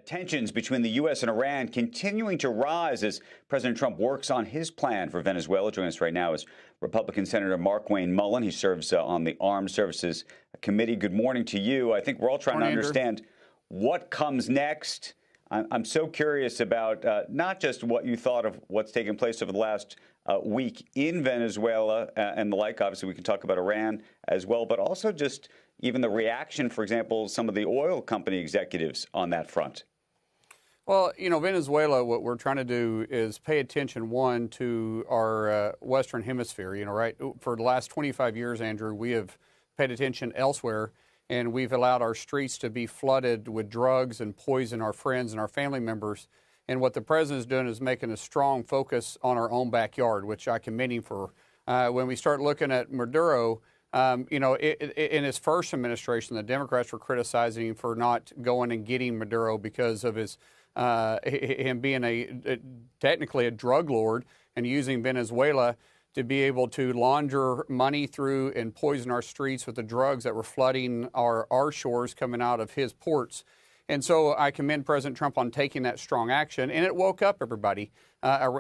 Tensions between the U.S. and Iran continuing to rise as President Trump works on his plan for Venezuela. Joining us right now is Republican Senator Markwayne Mullin. He serves on the Armed Services Committee. Good morning to you. I think we're all trying to understand what comes next. I'm so curious about not just what you thought of what's taken place over the last week in Venezuela and the like. Obviously, we can talk about Iran as well, but also just even the reaction, for example, some of the oil company executives on that front. Well, you know, Venezuela, what we're trying to do is pay attention, one, to our Western Hemisphere, you know, right? For the last 25 years, Andrew, we have paid attention elsewhere, and we've allowed our streets to be flooded with drugs and poison our friends and our family members. And what the president is doing is making a strong focus on our own backyard, which I commend him for. When we start looking at Maduro, you know, in his first administration, the Democrats were criticizing him for not going and getting Maduro because of his him being technically a drug lord and using Venezuela to be able to launder money through and poison our streets with the drugs that were flooding our shores coming out of his ports. And so I commend President Trump on taking that strong action, and it woke up everybody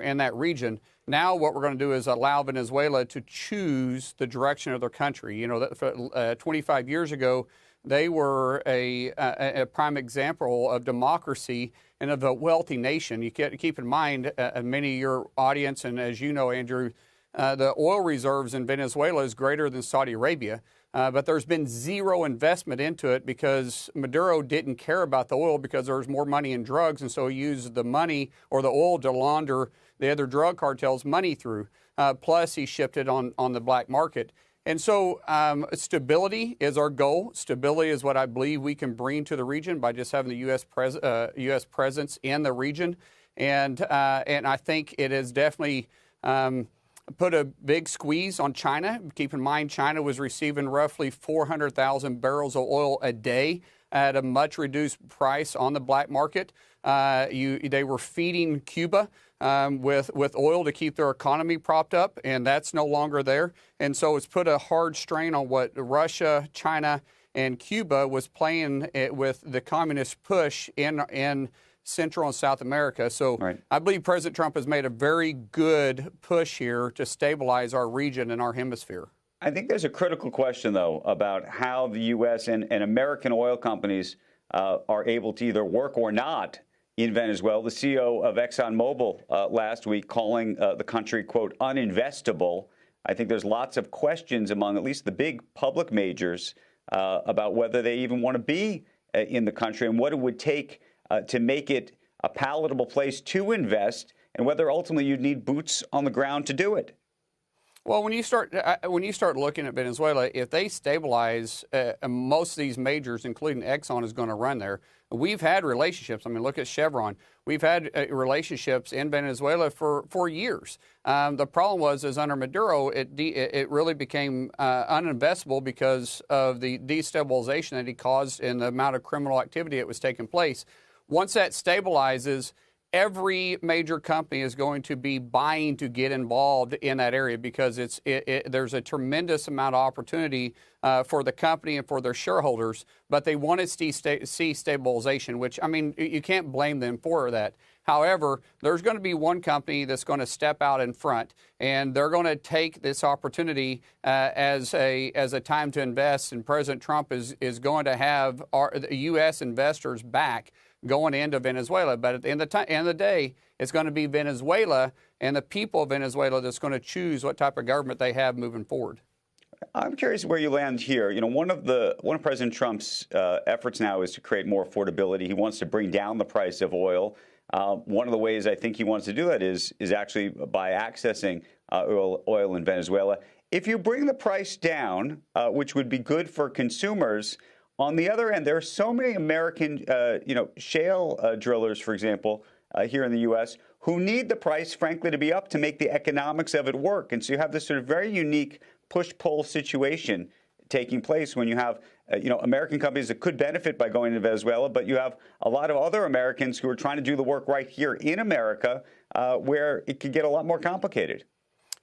in that region. Now what we're going to do is allow Venezuela to choose the direction of their country. You know, 25 years ago, they were a prime example of democracy and of a wealthy nation. You keep in mind, many of your audience, and as you know, Andrew, the oil reserves in Venezuela is greater than Saudi Arabia. But there's been zero investment into it because Maduro didn't care about the oil because there was more money in drugs, and so he used the money or the oil to launder the other drug cartels' money through. Plus, he shipped it on the black market. And so stability is our goal. Stability is what I believe we can bring to the region by just having the U.S. presence in the region. And I think it has definitely put a big squeeze on China. Keep in mind, China was receiving roughly 400,000 barrels of oil a day at a much reduced price on the black market. They were feeding Cuba with oil to keep their economy propped up, and that's no longer there. And so it's put a hard strain on what Russia, China, and Cuba was playing with the communist push in Central and South America. So right. I believe President Trump has made a very good push here to stabilize our region and our hemisphere. I think there's a critical question, though, about how the U.S. and American oil companies are able to either work or not in Venezuela. The CEO of ExxonMobil last week calling the country, quote, uninvestable. I think there's lots of questions among at least the big public majors about whether they even want to be in the country and what it would take to make it a palatable place to invest, and whether ultimately you'd need boots on the ground to do it. Well, when you start looking at Venezuela, if they stabilize, most of these majors, including Exxon, is going to run there. We've had relationships. I mean, look at Chevron. We've had relationships in Venezuela for years. The problem was under Maduro, it really became uninvestable because of the destabilization that he caused and the amount of criminal activity that was taking place. Once that stabilizes, every major company is going to be buying to get involved in that area because there's a tremendous amount of opportunity for the company and for their shareholders, but they want to see stabilization, which, I mean, you can't blame them for that. However, there's going to be one company that's going to step out in front, and they're going to take this opportunity as a time to invest, and President Trump is going to have the U.S. investors back going into Venezuela. But at the end of the day, it's going to be Venezuela and the people of Venezuela that's going to choose what type of government they have moving forward. I'm curious where you land here. You know, one of President Trump's efforts now is to create more affordability. He wants to bring down the price of oil. One of the ways I think he wants to do that is actually by accessing oil in Venezuela. If you bring the price down, which would be good for consumers, on the other end, there are so many American, shale drillers, for example, here in the U.S., who need the price, frankly, to be up to make the economics of it work. And so you have this sort of very unique push-pull situation taking place when you have, American companies that could benefit by going to Venezuela, but you have a lot of other Americans who are trying to do the work right here in America, where it could get a lot more complicated.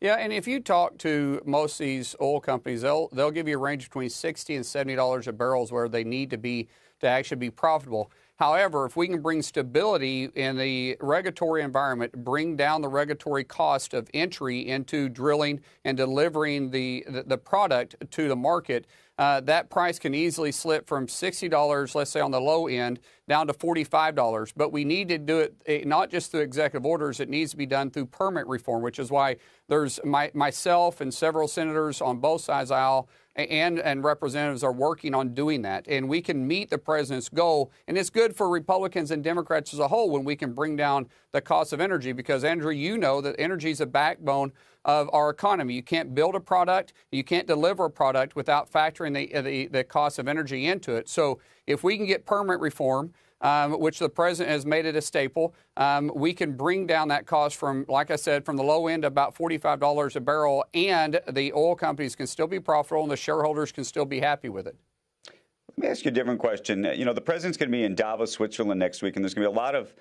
Yeah, and if you talk to most of these oil companies, they'll give you a range between $60 and $70 a barrel where they need to be to actually be profitable. However, if we can bring stability in the regulatory environment, bring down the regulatory cost of entry into drilling and delivering the product to the market, that price can easily slip from $60, let's say on the low end, down to $45. But we need to do it not just through executive orders, it needs to be done through permit reform, which is why there's myself and several senators on both sides of the aisle and representatives are working on doing that. And we can meet the president's goal. And it's good for Republicans and Democrats as a whole when we can bring down the cost of energy, because, Andrew, you know that energy is a backbone of our economy. You can't build a product, you can't deliver a product without factoring the cost of energy into it. So if we can get permit reform, which the president has made it a staple, we can bring down that cost from, like I said, from the low end about $45 a barrel, and the oil companies can still be profitable and the shareholders can still be happy with it. Let me ask you a different question. You know, the president's going to be in Davos, Switzerland next week, and there's going to be a lot of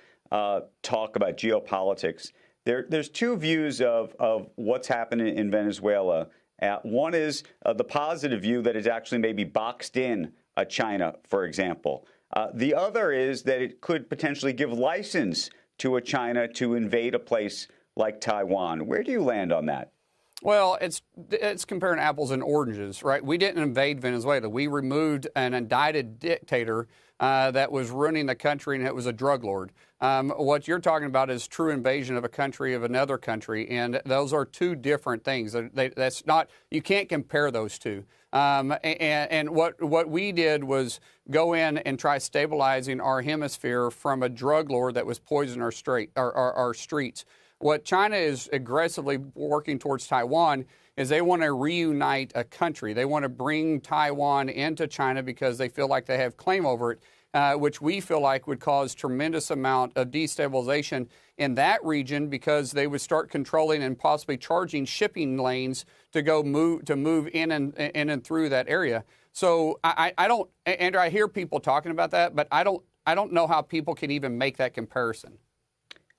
talk about geopolitics. There's two views of what's happening in Venezuela. One is the positive view that it's actually maybe boxed in China, for example. The other is that it could potentially give license to China to invade a place like Taiwan. Where do you land on that? Well, it's comparing apples and oranges, right? We didn't invade Venezuela. We removed an indicted dictator that was running the country, and it was a drug lord. What you're talking about is true invasion of a country of another country, and those are two different things. That's not, you can't compare those two. And what we did was go in and try stabilizing our hemisphere from a drug lord that was poisoning our streets. What China is aggressively working towards Taiwan is they want to reunite a country. They want to bring Taiwan into China because they feel like they have claim over it, which we feel like would cause tremendous amount of destabilization in that region, because they would start controlling and possibly charging shipping lanes to move in and through that area. So I don't, Andrew, I hear people talking about that, but I don't know how people can even make that comparison.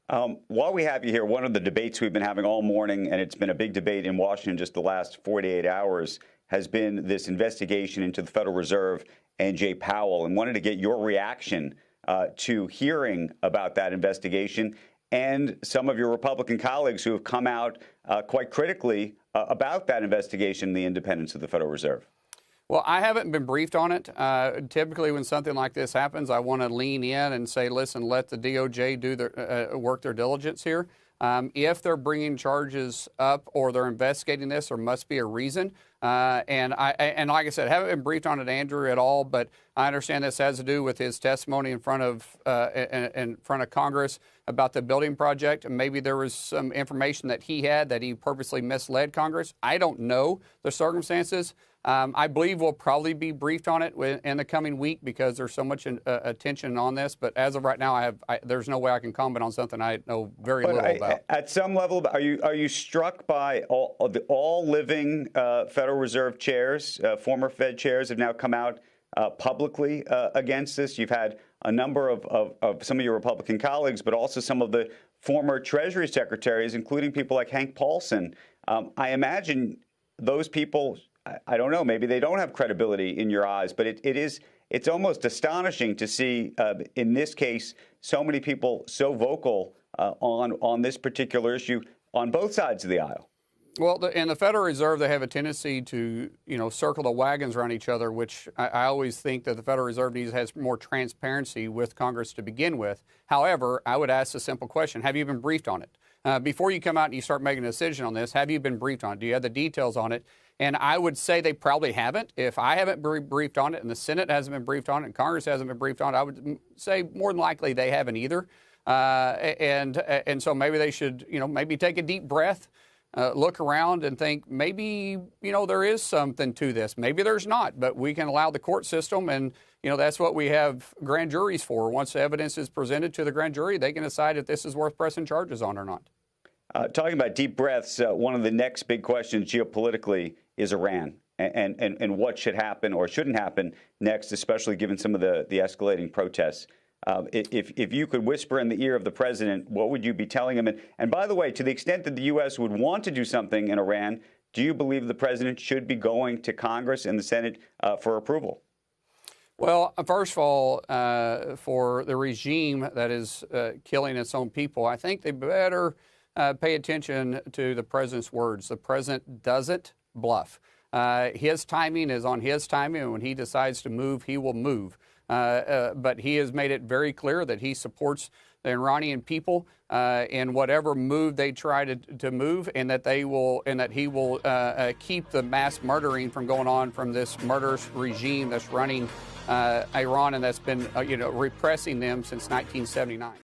While we have you here, one of the debates we've been having all morning, and it's been a big debate in Washington just the last 48 hours, has been this investigation into the Federal Reserve and Jay Powell, and wanted to get your reaction to hearing about that investigation and some of your Republican colleagues who have come out quite critically about that investigation and the independence of the Federal Reserve. Well, I haven't been briefed on it. Typically, when something like this happens, I want to lean in and say, listen, let the DOJ do their work their diligence here. If they're bringing charges up or they're investigating this, there must be a reason. And like I said, I haven't been briefed on it, Andrew, at all. But I understand this has to do with his testimony in front of Congress about the building project. And maybe there was some information that he had that he purposely misled Congress. I don't know the circumstances. I believe we'll probably be briefed on it in the coming week because there's so much attention on this. But as of right now, there's no way I can comment on something I know very little about. At some level, are you struck by all living Federal Reserve chairs, former Fed chairs, have now come out publicly against this? You've had a number of some of your Republican colleagues, but also some of the former Treasury secretaries, including people like Hank Paulson. I imagine those people, I don't know, maybe they don't have credibility in your eyes, but it's almost astonishing to see, in this case, so many people so vocal on this particular issue on both sides of the aisle. Well, in the Federal Reserve, they have a tendency to, circle the wagons around each other, which I always think that the Federal Reserve has more transparency with Congress to begin with. However, I would ask a simple question. Have you been briefed on it? Before you come out and you start making a decision on this, have you been briefed on it? Do you have the details on it? And I would say they probably haven't. If I haven't been briefed on it and the Senate hasn't been briefed on it and Congress hasn't been briefed on it, I would say more than likely they haven't either. And so maybe they should, maybe take a deep breath, look around and think maybe, there is something to this. Maybe there's not, but we can allow the court system, and, that's what we have grand juries for. Once the evidence is presented to the grand jury, they can decide if this is worth pressing charges on or not. Talking about deep breaths, one of the next big questions geopolitically is Iran and what should happen or shouldn't happen next, especially given some of the escalating protests. If you could whisper in the ear of the president, what would you be telling him? And by the way, to the extent that the U.S. would want to do something in Iran, do you believe the president should be going to Congress and the Senate for approval? Well, first of all, for the regime that is killing its own people, I think they better pay attention to the president's words. The president doesn't bluff. His timing is on his timing, and when he decides to move, he will move. But he has made it very clear that he supports the Iranian people in whatever move they try to move, and that he will keep the mass murdering from going on from this murderous regime that's running Iran and that's been repressing them since 1979.